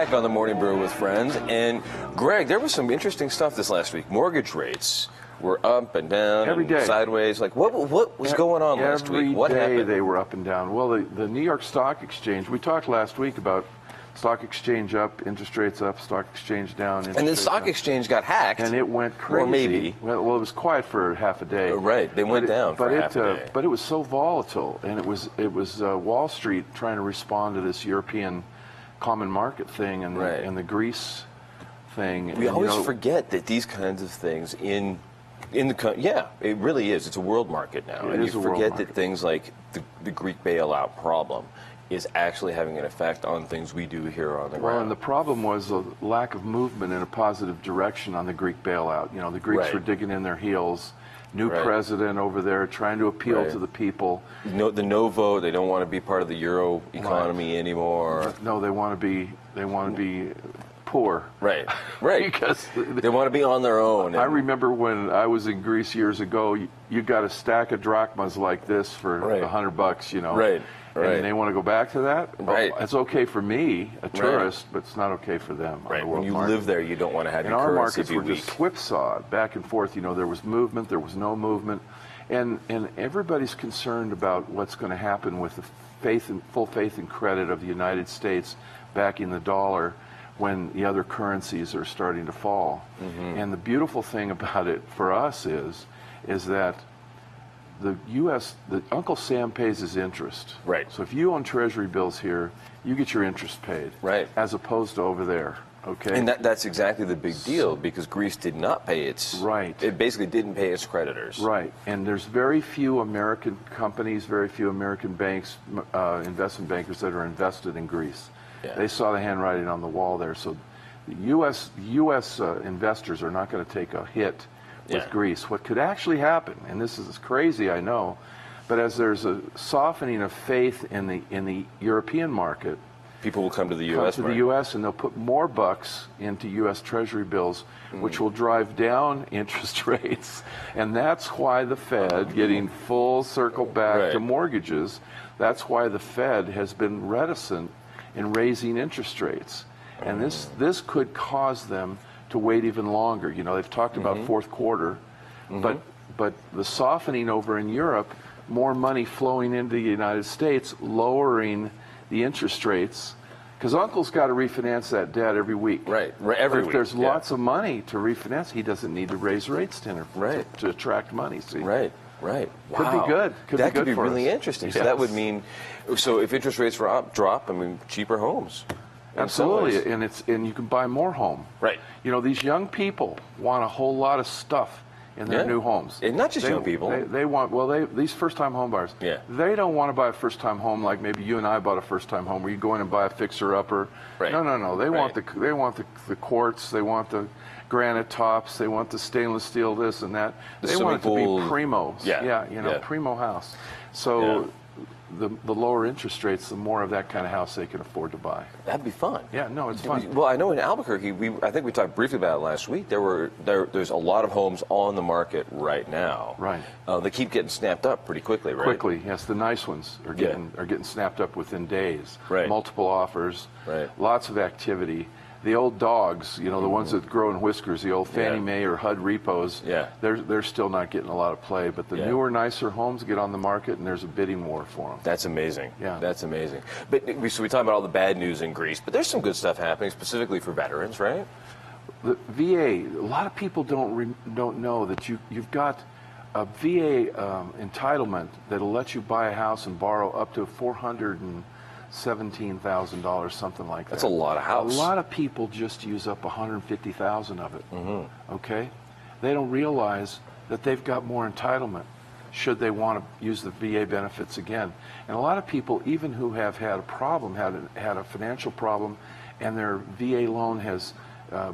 back on the Morning Brew with friends. And Greg, there was some interesting stuff this last week. Mortgage rates were up and down, every day, sideways. Like what was going on last week? What happened? Every day they were up and down. Well, the New York Stock Exchange. We talked last week about stock exchange up, interest rates up, stock exchange down. And the stock exchange got hacked. And it went crazy. Or maybe. Well, it was quiet for half a day. Right, they went down for half a day. But it was so volatile, and it was Wall Street trying to respond to this European common market thing and the Greece thing. We always forget that these kinds of things in the it really is. It's a world market now, and you forget that things like the Greek bailout problem is actually having an effect on things we do here on the ground. Well, and the problem was a lack of movement in a positive direction on the Greek bailout. You know, the Greeks were digging in their heels. New president over there trying to appeal to the people. The no vote. They don't want to be part of the euro economy anymore. No, they want to be poor. Right. Because they want to be on their own. I remember when I was in Greece years ago, you got a stack of drachmas like this for $100, you know. Right. And they want to go back to that? Right. It's okay for me, a tourist, but it's not okay for them. Right. When you live there, you don't want to have your currency be weak. And our markets were just whipsawed back and forth. You know, there was movement, there was no movement. And everybody's concerned about what's going to happen with the full faith and credit of the United States backing the dollar when the other currencies are starting to fall. Mm-hmm. And the beautiful thing about it for us is that the Uncle Sam pays his interest. Right. So if you own Treasury bills here, you get your interest paid. Right. As opposed to over there. Okay. And that's exactly the big deal, because Greece did not pay its. Right. It basically didn't pay its creditors. Right. And there's very few American companies, very few American banks, investment bankers that are invested in Greece. Yeah. They saw the handwriting on the wall there. So the U.S. investors are not going to take a hit with Greece. What could actually happen, and this is crazy, I know, but as there's a softening of faith in the European market, people will come to the U.S. And they'll put more bucks into U.S. Treasury bills, which will drive down interest rates, and that's why the Fed, getting full circle back to mortgages, that's why the Fed has been reticent in raising interest rates, and this could cause them to wait even longer. You know, they've talked about fourth quarter, but the softening over in Europe, more money flowing into the United States, lowering the interest rates, because Uncle's got to refinance that debt every week. Right. Every week. If there's lots of money to refinance, he doesn't need to raise rates to attract money. See? Right. Wow. Could be good. That could be really interesting. So that would mean, if interest rates drop, I mean, cheaper homes. Absolutely, and you can buy more home. Right. You know, these young people want a whole lot of stuff in their new homes. And not just young people. They want, these first-time home buyers, they don't want to buy a first-time home like maybe you and I bought a first-time home where you go in and buy a fixer-upper. Right. No. They want the quartz, they want the granite tops, they want the stainless steel this and that. They want it to be primo. Primo house. So the lower interest rates, the more of that kind of house they can afford to buy. That'd be fun. Yeah, no, it's fun. Well, I know in Albuquerque, I think we talked briefly about it last week. There's a lot of homes on the market right now. Right. They keep getting snapped up pretty quickly, right? Quickly, yes. The nice ones are getting snapped up within days. Right. Multiple offers. Right. Lots of activity. The old dogs, you know, the ones that grow in whiskers, the old Fannie Mae or HUD repos, they're still not getting a lot of play. But the newer, nicer homes get on the market, and there's a bidding war for them. That's amazing. Yeah. That's amazing. But so we talk about all the bad news in Greece, but there's some good stuff happening specifically for veterans, right? The VA, a lot of people don't know that you've got a VA entitlement that'll let you buy a house and borrow up to $417,000, something like that. That's a lot of house. A lot of people just use up $150,000 of it. Okay, they don't realize that they've got more entitlement should they want to use the VA benefits again. And a lot of people, even who have had a problem, had a financial problem, and their VA loan has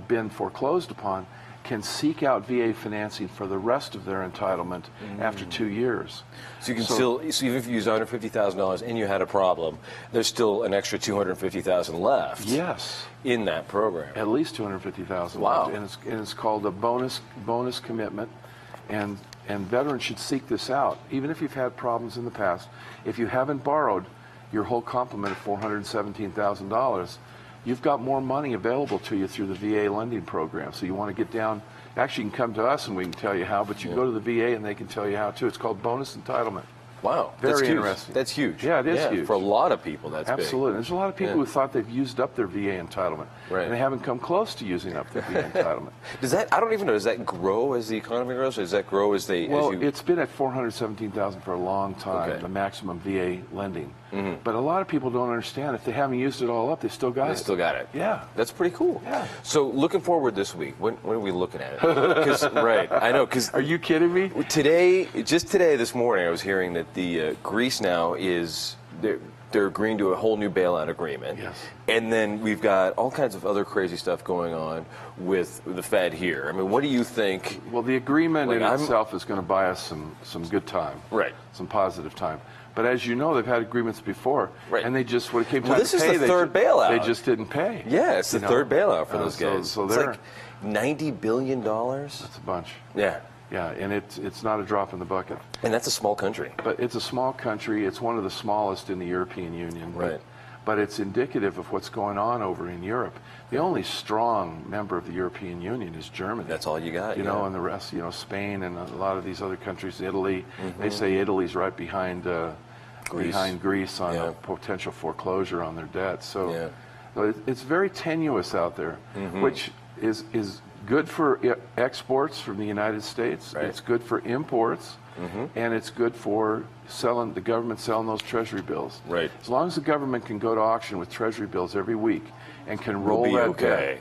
been foreclosed upon, can seek out VA financing for the rest of their entitlement after 2 years. So you can so even if you use $150,000 and you had a problem, there's still an extra $250,000 left. Yes. In that program. At least $250,000 wow. left, and it's called a bonus commitment, and veterans should seek this out, even if you've had problems in the past. If you haven't borrowed your whole complement of $417,000, you've got more money available to you through the VA lending program. So you want to get down, actually you can come to us and we can tell you how, but you can go to the VA and they can tell you how too. It's called bonus entitlement. Wow, Very that's interesting. Huge. That's huge. Yeah, it is huge. For a lot of people, that's absolutely. big. There's a lot of people who thought they've used up their VA entitlement, and they haven't come close to using up their VA entitlement. Does that? I don't even know. Does that grow as the economy grows, or does that grow as they? Well, as you... it's been at $417,000 for a long time, the maximum VA lending. But a lot of people don't understand if they haven't used it all up, they still got it. They still got it. Yeah, that's pretty cool. Yeah. So looking forward this week, when are we looking at it? 'Cause, right, I know. Because are you kidding me? Today, just today, this morning, I was hearing that the Greece now is they're agreeing to a whole new bailout agreement. Yes. And then we've got all kinds of other crazy stuff going on with the Fed here. I mean, what do you think? Well, the agreement in itself is going to buy us some good time. Right. Some positive time. But as you know, they've had agreements before, and they just, when it came time this to is pay, the third bailout. They just didn't pay. Yeah, it's the third bailout for those guys. So it's they're like $90 billion. That's a bunch. Yeah. Yeah, and it's not a drop in the bucket. And that's a small country. But it's a small country. It's one of the smallest in the European Union. Right. But it's indicative of what's going on over in Europe. The only strong member of the European Union is Germany. That's all you got. You know, and the rest, Spain and a lot of these other countries, Italy. They say Italy's right behind Greece on a potential foreclosure on their debt. So it's very tenuous out there, which is good for exports from the United States. Right. It's good for imports, and it's good for the government selling those treasury bills. Right. As long as the government can go to auction with treasury bills every week and can roll that debt,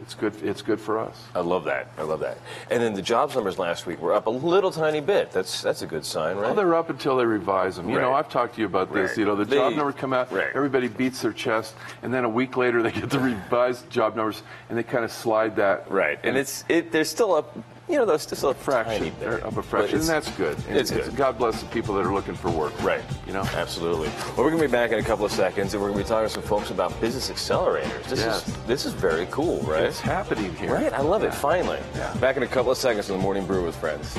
it's good. It's good for us. I love that. I love that. And then the jobs numbers last week were up a little tiny bit. That's a good sign, right? Well, they're up until they revise them. You know, I've talked to you about this. You know, the job numbers come out, everybody beats their chest, and then a week later they get the revised job numbers, and they kind of slide that. Right. And they're still up. They're still a fraction. They're up a fraction, and that's good. And it's good. God bless the people that are looking for work. Right. Absolutely. Well, we're going to be back in a couple of seconds, and we're going to be talking to some folks about business accelerators. This is very cool, right? It's happening here. Right. I love it. Finally. Back in a couple of seconds on the Morning Brew with Friends.